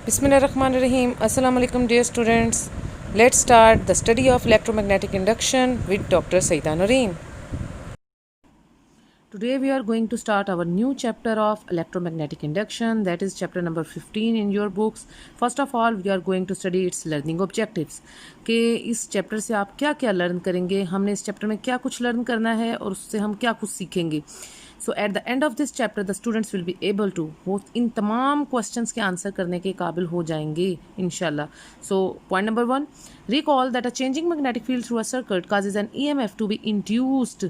Bismillahirrahmanirrahim. Assalamu alaikum dear students. Let's start the study of electromagnetic induction with Dr. Saida Noreen. Today we are going to start our new chapter of electromagnetic induction, that is chapter number 15 in your books. First of all we are going to study its learning objectives कि इस chapter से आप क्या क्या learn करेंगे, हमने इस chapter में क्या कुछ लर्न करना है और उससे हम क्या कुछ सीखेंगे. So at the end of this chapter the students will be able to, वो इन तमाम क्वेश्चंस के आंसर करने के काबिल हो जाएंगे इंशाल्लाह. So point number 1, recall that a changing magnetic field through a circuit causes an EMF to be induced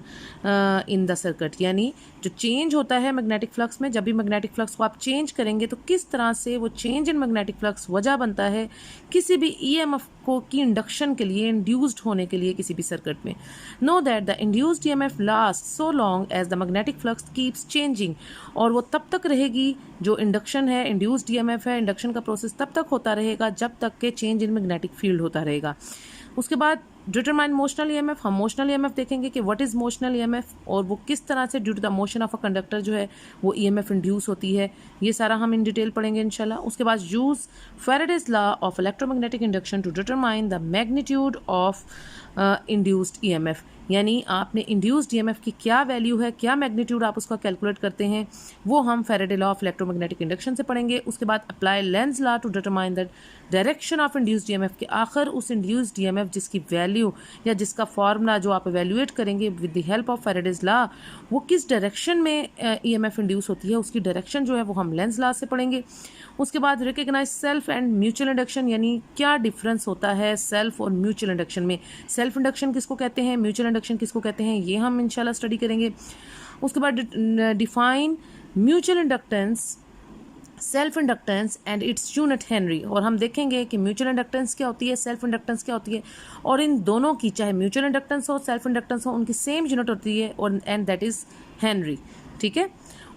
in the circuit. यानी जो चेंज होता है मैग्नेटिक फ्लक्स में, जब भी मैग्नेटिक फ्लक्स को आप चेंज करेंगे तो किस तरह से वो चेंज इन मैग्नेटिक फ्लक्स वजह बनता है किसी भी EMF को की इंडक्शन के लिए, इंड्यूस्ड होने के लिए किसी भी सर्किट में. Know that the induced EMF last so long as the magnetic flux keeps changing. और वो तब तक रहेगी, जो इंडक्शन है, इंड्यूस्ड EMF है, इंडक्शन का प्रोसेस तब तक होता रहेगा जब तक के चेंज इन मैग्नेटिक फील्ड होता रहेगा. उसके बाद डिटरमाइन मोशनल EMF, हम मोशनल EMF देखेंगे कि व्हाट इज़ मोशनल EMF और वो किस तरह से due to the motion of a conductor जो है वो EMF इंड्यूस होती है. ये सारा हम इन डिटेल पढ़ेंगे इंशाल्लाह. उसके बाद use Faraday's law of electromagnetic induction to determine the magnitude of induced EMF. यानी आपने इंड्यूस्ड EMF की क्या वैल्यू है, क्या मैग्नीट्यूड आप उसका कैलकुलेट करते हैं, वो हम Faraday law of electromagnetic induction से पढ़ेंगे. उसके बाद apply Lenz law to determine the direction of induced EMF के आखिर उस इंड्यूस्ड EMF जिसकी वैल्यू या जिसका फार्मूला जो आप एवेल्यूएट करेंगे with the help of Faraday's law, वो किस डायरेक्शन में EMF इंड्यूस होती है, उसकी डायरेक्शन जो है वो हम लेंज लॉ से पढ़ेंगे. उसके बाद recognise self and mutual induction, यानी क्या डिफरेंस होता है सेल्फ और म्यूचुअल इंडक्शन में. सेल्फ इंडक्शन किसको कहते हैं, म्यूचुअल इंडक्शन किसको कहते हैं, ये हम इंशाल्लाह स्टडी करेंगे. उसके बाद define mutual inductance, self inductance and its unit Henry. और हम देखेंगे कि म्यूचुअल इंडक्टेंस क्या होती है, सेल्फ इंडक्टेंस क्या होती है, और इन दोनों की, चाहे म्यूचुअल इंडक्टेंस हो, सेल्फ इंडक्टेंस हो, उनकी सेम यूनिट होती है और एंड दैट इज हेनरी. ठीक है.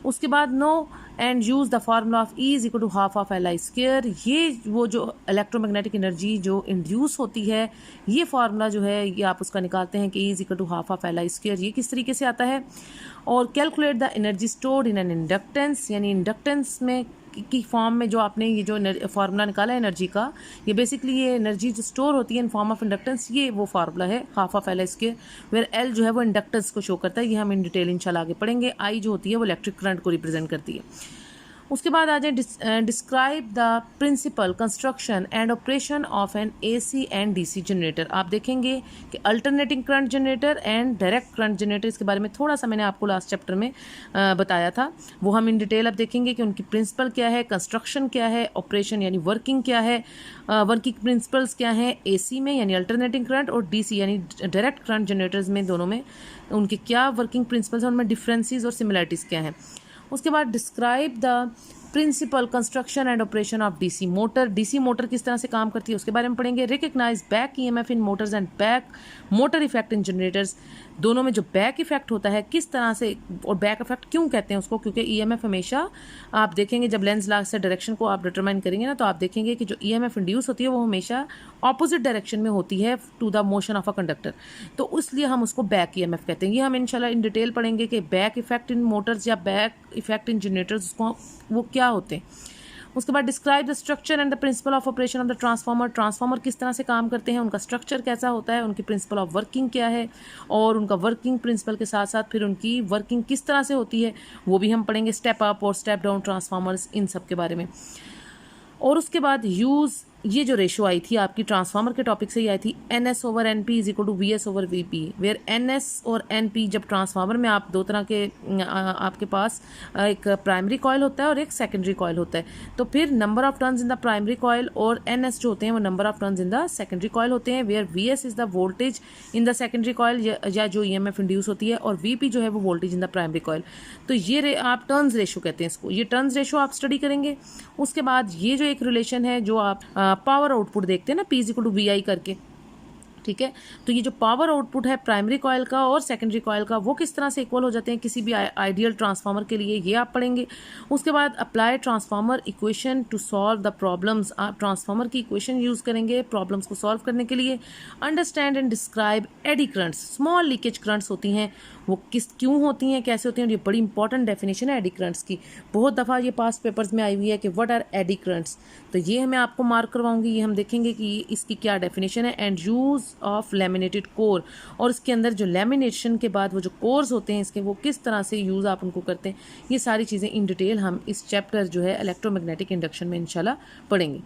उसके बाद know and use the formula of E is equal to half of LI square. ये वो जो इलेक्ट्रोमैग्नेटिक एनर्जी जो इंड्यूस होती है, ये फार्मूला जो है ये आप उसका निकालते हैं कि E is equal to half of LI square. ये किस तरीके से आता है. और calculate the energy stored in an inductance, यानी इंडक्टेंस में की फॉर्म में जो आपने ये जो फार्मूला निकाला है एनर्जी का, ये बेसिकली ये एनर्जी जो स्टोर होती है इन फॉर्म ऑफ इंडक्टेंस, ये वो फार्मूला है half of LI square, where L जो है वो इंडक्टेंस को शो करता है. ये हम इन डिटेल इंशाल्लाह आगे पढ़ेंगे. I जो होती है वो इलेक्ट्रिक करंट को रिप्रेजेंट करती है. उसके बाद आ जाए describe the principle construction and operation of an AC and DC generator. आप देखेंगे कि alternating current generator and direct current generator, इसके बारे में थोड़ा सा मैंने आपको लास्ट चैप्टर में बताया था, वो हम इन डिटेल अब देखेंगे कि उनकी प्रिंसिपल क्या है, कंस्ट्रक्शन क्या है, ऑपरेशन यानी वर्किंग क्या है, वर्किंग प्रिंसिपल्स क्या हैं AC में यानी अल्टरनेटिंग करंट और DC यानी डायरेक्ट करंट जनरेटर्स में, दोनों में उनके क्या वर्किंग प्रिंसिपल्स हैं, उनमें डिफरेंसेस और सिमिलरिटीज़ क्या हैं. उसके बाद describe the principle construction and operation of DC motor. DC motor किस तरह से काम करती है उसके बारे में पढ़ेंगे. Recognise back EMF in motors and back motor effect in generators. दोनों में जो बैक इफेक्ट होता है किस तरह से, और बैक इफेक्ट क्यों कहते हैं उसको, क्योंकि EMF हमेशा आप देखेंगे जब लेंस लॉ से डायरेक्शन को आप डिटरमाइन करेंगे ना, तो आप देखेंगे कि जो EMF इंड्यूस होती है वो हमेशा ऑपोजिट डायरेक्शन में होती है to the motion of a conductor, तो इसलिए हम उसको बैक EMF कहते हैं. ये हम इंशाल्लाह इन डिटेल पढ़ेंगे कि बैक इफेक्ट इन मोटर्स या बैक इफेक्ट इन जनरेटर्स उसको वो क्या होते हैं. उसके बाद describe the structure and the principle of operation of the transformer. Transformer किस तरह से काम करते हैं, उनका स्ट्रक्चर कैसा होता है, उनकी प्रिंसिपल ऑफ वर्किंग क्या है, और उनका वर्किंग प्रिंसिपल के साथ साथ फिर उनकी वर्किंग किस तरह से होती है वो भी हम पढ़ेंगे. स्टेप अप और स्टेप डाउन ट्रांसफार्मर्स, इन सब के बारे में. और उसके बाद यूज़, ये जो रेशो आई थी आपकी ट्रांसफार्मर के टॉपिक से ही आई थी, NS over NP is equal to VS over VP, where NS और NP जब ट्रांसफार्मर में आप दो तरह के आपके पास एक प्राइमरी कॉयल होता है और एक सेकेंडरी कॉयल होता है, तो फिर number of turns in the primary coil और NS जो होते हैं वो number of turns in the secondary coil होते हैं, where VS is the voltage in the secondary coil या जो EMF इंड्यूस होती है, और VP जो है वो voltage in the primary coil. तो ये आप टर्न्स रेशो कहते हैं इसको, ये टर्न्स रेशो आप स्टडी करेंगे. उसके बाद ये जो एक रिलेशन है जो आप पावर आउटपुट देखते हैं ना, P is equal to VI करके, ठीक है। तो ये जो पावर आउटपुट है प्राइमरी कॉयल का और सेकेंडरी कॉयल का, वो किस तरह से इक्वल हो जाते हैं किसी भी आइडियल ट्रांसफार्मर के लिए, ये आप पढ़ेंगे। उसके बाद apply transformer equation two solve the problems, आप ट्रांसफार्मर की इक्वेशन यूज करेंगे प्रॉब्लम्स को सॉल्व करने के लिए। Understand and describe eddy currents, small leakage currents होती हैं, वो क्यों होती हैं, कैसे होती हैं, और ये बड़ी इंपॉर्टेंट डेफिनेशन है एडी करंट्स की, बहुत दफ़ा ये पास्ट पेपर्स में आई हुई है कि व्हाट आर एडी करंट्स। तो ये मैं आपको मार्क करवाऊंगी, ये हम देखेंगे कि इसकी क्या डेफिनेशन है। And use of laminated core, और इसके अंदर जो लैमिनेशन के बाद वो जो कोर्स होते हैं इसके, वो किस तरह से यूज़ आप उनको करते हैं, ये सारी चीज़ें इन डिटेल हम इस चैप्टर जो है इलेक्ट्रोमैग्नेटिक इंडक्शन में इंशाल्लाह पढ़ेंगे।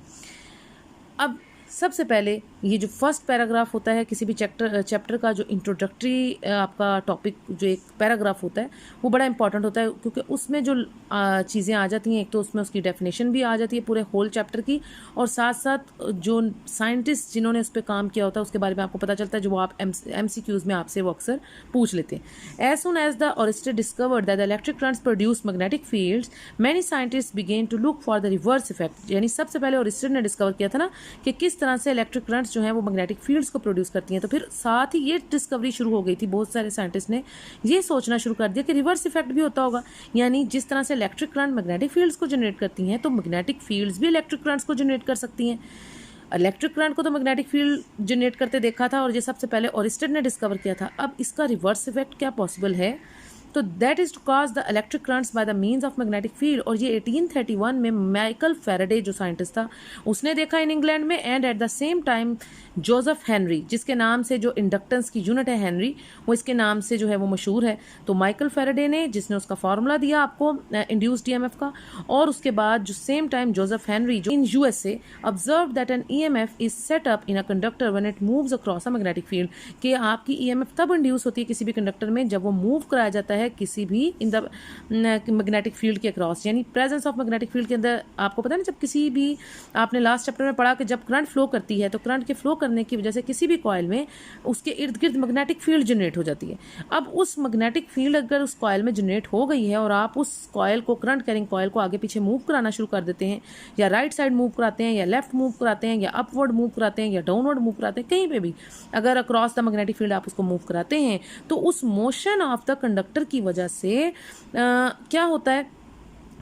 अब सबसे पहले ये जो फर्स्ट पैराग्राफ होता है किसी भी चैप्टर का, जो इंट्रोडक्टरी आपका टॉपिक जो एक पैराग्राफ होता है, वो बड़ा इंपॉर्टेंट होता है, क्योंकि उसमें जो चीज़ें आ जाती हैं, एक तो उसमें उसकी डेफिनेशन भी आ जाती है पूरे होल चैप्टर की, और साथ साथ जो साइंटिस्ट जिन्होंने उस पर काम किया होता है उसके बारे में आपको पता चलता है, जो वो आप MCQs में आपसे वो अक्सर पूछ लेते हैं। As soon as the Oersted discovered that the electric currents produce magnetic fields, many scientist began to look for the reverse effect. यानी सबसे पहले ओरिस्टर ने डिस्कवर किया था ना कि किस तरह से इलेक्ट्रिक करंट्स जो हैं वो मैग्नेटिक फील्ड्स को प्रोड्यूस करती हैं, तो फिर साथ ही ये डिस्कवरी शुरू हो गई थी, बहुत सारे साइंटिस्ट ने ये सोचना शुरू कर दिया कि रिवर्स इफेक्ट भी होता होगा, यानी जिस तरह से इलेक्ट्रिक करंट मैग्नेटिक फील्ड्स को जनरेट करती हैं, तो मैग्नेटिक फील्ड्स भी इलेक्ट्रिक करंट्स को जनरेट कर सकती हैं। इलेक्ट्रिक करंट को तो मैग्नेटिक फील्ड जनरेट करते देखा था, और ये सबसे पहले ओरिस्टर ने डिस्कवर किया था। अब इसका रिवर्स इफेक्ट क्या पॉसिबल है, तो that is to cause the electric currents by the means of magnetic field. और ये 1831 में माइकल फैराडे जो साइंटिस्ट था उसने देखा इन इंग्लैंड में, and at the same time Joseph Henry, जिसके नाम से जो इंडक्टेंस की यूनिट है हेनरी, वो इसके नाम से जो है वो मशहूर है। तो माइकल फैराडे ने, जिसने उसका फार्मूला दिया आपको इंड्यूस्ड ईएमएफ का, और उसके बाद जो सेम टाइम जोसेफ हेनरी जो in USA observe that an EMF is set up in a conductor when it moves across a magnetic field, कि आपकी ईएमएफ तब इंड्यूस होती है किसी भी कंडक्टर में जब वो मूव कराया जाता है किसी भी इन द मैग्नेटिक फील्ड के अक्रॉस, यानी प्रेजेंस ऑफ मैग्नेटिक फील्ड के अंदर। आपको पता है ना, जब किसी भी, आपने लास्ट चैप्टर में पढ़ा कि जब करंट फ्लो करती है तो करंट के फ्लो करने की वजह से किसी भी कॉइल में उसके इर्द गिर्द मैग्नेटिक फील्ड जनरेट हो जाती है। अब उस मैग्नेटिक फील्ड अगर उस कॉइल में जनरेट हो गई है और आप उस कॉइल को, करंट कैरिंग कॉइल को आगे पीछे मूव कराना शुरू कर देते हैं, या राइट साइड मूव कराते हैं, या लेफ्ट मूव कराते हैं, या अपवर्ड मूव कराते हैं, या डाउनवर्ड मूव कराते हैं, कहीं पे भी अगर अक्रॉस द मैग्नेटिक फील्ड आप उसको मूव कराते हैं, तो उस मोशन ऑफ द कंडक्टर की वजह से क्या होता है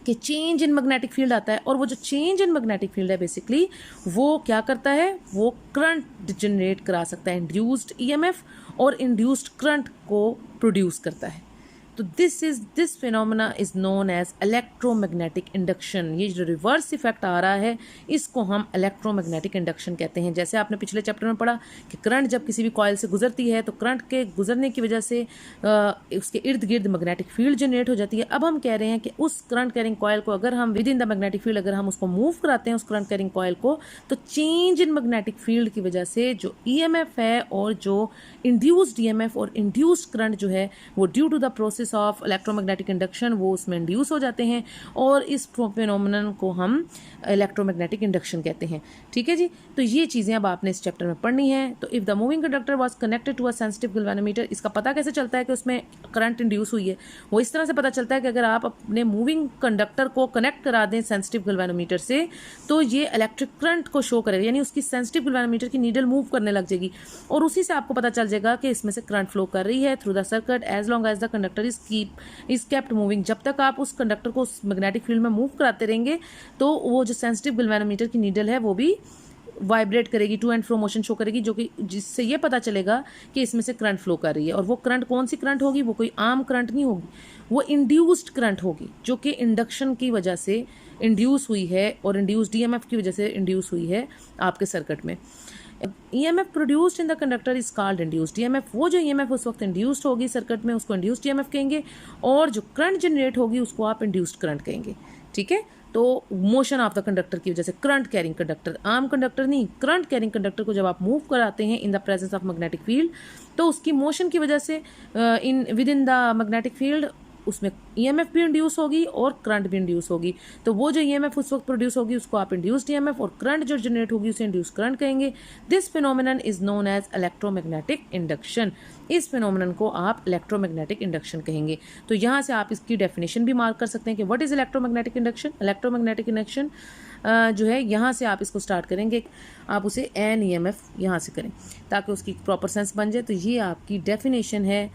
कि चेंज इन मैग्नेटिक फील्ड आता है। और वो जो चेंज इन मैग्नेटिक फील्ड है बेसिकली वो क्या करता है, वो करंट जनरेट करा सकता है, इंड्यूस्ड ईएमएफ और इंड्यूस्ड करंट को प्रोड्यूस करता है। तो this phenomena is known as electromagnetic induction. ये जो रिवर्स इफेक्ट आ रहा है इसको हम इलेक्ट्रोमैग्नेटिक इंडक्शन कहते हैं। जैसे आपने पिछले चैप्टर में पढ़ा कि करंट जब किसी भी कॉइल से गुजरती है तो करंट के गुजरने की वजह से उसके इर्द गिर्द मैग्नेटिक फील्ड जनरेट हो जाती है। अब हम कह रहे हैं कि उस करंट कैरिंग कॉइल को अगर हम with in the magnetic field अगर हम उसको मूव कराते हैं उस करंट कैरिंग कॉइल को, तो चेंज इन मैग्नेटिक फील्ड की वजह से जो ईएमएफ है और जो इंड्यूस्ड ईएमएफ और इंड्यूस्ड करंट जो है वो due to the process of electromagnetic induction वो उसमें इंड्यूस हो जाते हैं, और इस फिनोमेनन को हम इलेक्ट्रोमैग्नेटिक इंडक्शन कहते हैं। ठीक है जी, तो ये चीज़ें अब आपने इस चैप्टर में पढ़नी है। तो if the moving conductor was connected to a sensitive galvanometer, इसका पता कैसे चलता है कि उसमें करंट इंड्यूस हुई है, वो इस तरह से पता चलता है कि अगर आप अपने मूविंग कंडक्टर को कनेक्ट करा दें सेंसिटिव गैल्वेनोमीटर से तो ये इलेक्ट्रिक करंट को शो करेगा, यानी उसकी सेंसिटिव गैल्वेनोमीटर की नीडल मूव करने लग जाएगी, और उसी से आपको पता चल जाएगा कि इसमें से करंट फ्लो कर रही है through the circuit as long as the conductor is kept moving. जब तक आप उस कंडक्टर को उस मैग्नेटिक फील्ड में मूव कराते रहेंगे तो वो जो सेंसिटिव गैल्वेनोमीटर की नीडल है वो भी वाइब्रेट करेगी, to and fro motion show करेगी, जो कि जिससे ये पता चलेगा कि इसमें से करंट फ्लो कर रही है। और वो करंट कौन सी करंट होगी, वो कोई आम करंट नहीं होगी, वो इंड्यूस्ड करंट होगी जो कि इंडक्शन की वजह से इंड्यूस हुई है और इंड्यूस्ड ईएमएफ की वजह से इंड्यूस हुई है आपके सर्किट में। EMF produced in the conductor is called induced EMF। वो जो EMF उस वक्त इंड्यूस्ड होगी सर्किट में उसको इंड्यूस्ड EMF कहेंगे, और जो करंट जनरेट होगी उसको आप इंड्यूस्ड करंट कहेंगे। ठीक है, तो मोशन ऑफ द कंडक्टर की वजह से करंट कैरिंग कंडक्टर, आम कंडक्टर नहीं, करंट कैरिंग कंडक्टर को जब आप मूव कराते हैं in the presence of magnetic field तो उसकी मोशन की वजह से with in the magnetic field उसमें ईएमएफ भी इंड्यूस होगी और करंट भी इंड्यूस होगी। तो वो जो ईएमएफ उस वक्त प्रोड्यूस होगी उसको आप इंड्यूस्ड ईएमएफ, और करंट जो जनरेट होगी उसे इंड्यूस करंट कहेंगे। This phenomenon is known as electromagnetic induction. इस फिनोमिनन को आप इलेक्ट्रोमैग्नेटिक इंडक्शन कहेंगे। तो यहाँ से आप इसकी डेफिनेशन भी मार्क कर सकते हैं कि what is electromagnetic induction. Electromagnetic induction जो है यहाँ से आप इसको स्टार्ट करेंगे, आप उसे एन ईएमएफ यहाँ से करें ताकि उसकी प्रॉपर सेंस बन जाए। तो ये आपकी डेफिनेशन है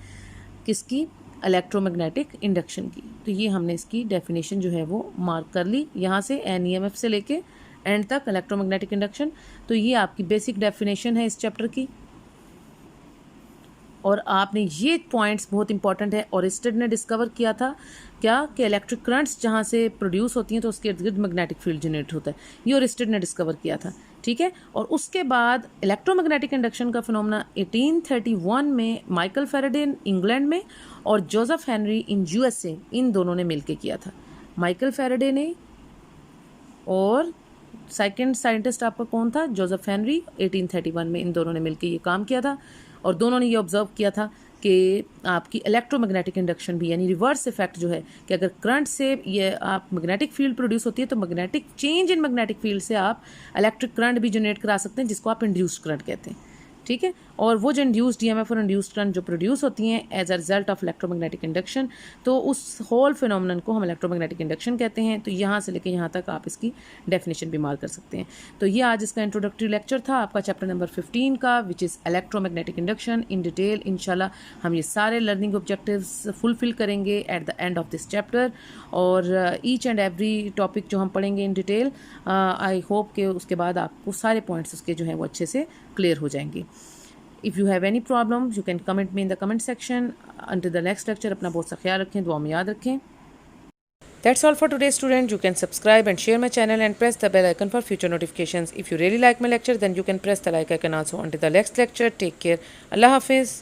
किसकी, इलेक्ट्रोमैग्नेटिक इंडक्शन की। तो ये हमने इसकी डेफिनेशन जो है वो मार्क कर ली यहाँ से, एन ईएमएफ से लेके एंड तक इलेक्ट्रोमैग्नेटिक इंडक्शन। तो ये आपकी बेसिक डेफिनेशन है इस चैप्टर की। और आपने ये पॉइंट्स बहुत इंपॉर्टेंट है, ओरिस्टेड ने डिस्कवर किया था क्या कि इलेक्ट्रिक करंट्स जहाँ से प्रोड्यूस होती हैं तो उसके इर्द गिर्द मैग्नेटिक फील्ड जनरेट होता है। ये ओरिस्टेड ने डिस्कवर किया था, ठीक है। और उसके बाद इलेक्ट्रोमैग्नेटिक इंडक्शन का फिनोमेना 1831 में माइकल फैराडे इंग्लैंड में और जोसेफ हेनरी इन यूएसए, इन दोनों ने मिलकर किया था। माइकल फैराडे ने और सेकंड साइंटिस्ट आपका कौन था, जोसेफ हेनरी, 1831 में इन दोनों ने मिलकर ये काम किया था। और दोनों ने ये ऑब्जर्व किया था कि आपकी इलेक्ट्रोमैग्नेटिक इंडक्शन भी, यानी रिवर्स इफेक्ट जो है कि अगर करंट से ये आप मैग्नेटिक फील्ड प्रोड्यूस होती है तो magnetic change in magnetic field से आप इलेक्ट्रिक करंट भी जनरेट करा सकते हैं, जिसको आप इंड्यूस्ड करंट कहते हैं, ठीक है। और वो जो इंड्यूस्ड ईएमएफ और इंड्यूस्ड करंट जो प्रोड्यूस होती हैं as a result of electromagnetic induction, तो उस होल फिनोमेनन को हम इलेक्ट्रोमैग्नेटिक इंडक्शन कहते हैं। तो यहाँ से लेकर यहाँ तक आप इसकी डेफिनेशन भी मार्क कर सकते हैं। तो ये आज इसका इंट्रोडक्टरी लेक्चर था आपका चैप्टर नंबर 15 का, which is electromagnetic induction in detail. इंशाल्लाह हम ये सारे लर्निंग ऑब्जेक्टिव्स फुलफिल करेंगे eight the end of this chapter. और ईच एंड एवरी टॉपिक जो हम पढ़ेंगे इन डिटेल, आई होप कि उसके बाद आपको सारे पॉइंट्स उसके जो हैं वो अच्छे से क्लियर हो जाएंगे। If you have any problems, you can comment me in the comment section. Until the next lecture, अपना बहुत सा ख्याल रखें, दुआ में याद रखें. That's all for today, students. You can subscribe and share my channel and press the bell icon for future notifications. If you really like my lecture, then you can press the like icon also. Until the next lecture, take care. Allah Hafiz.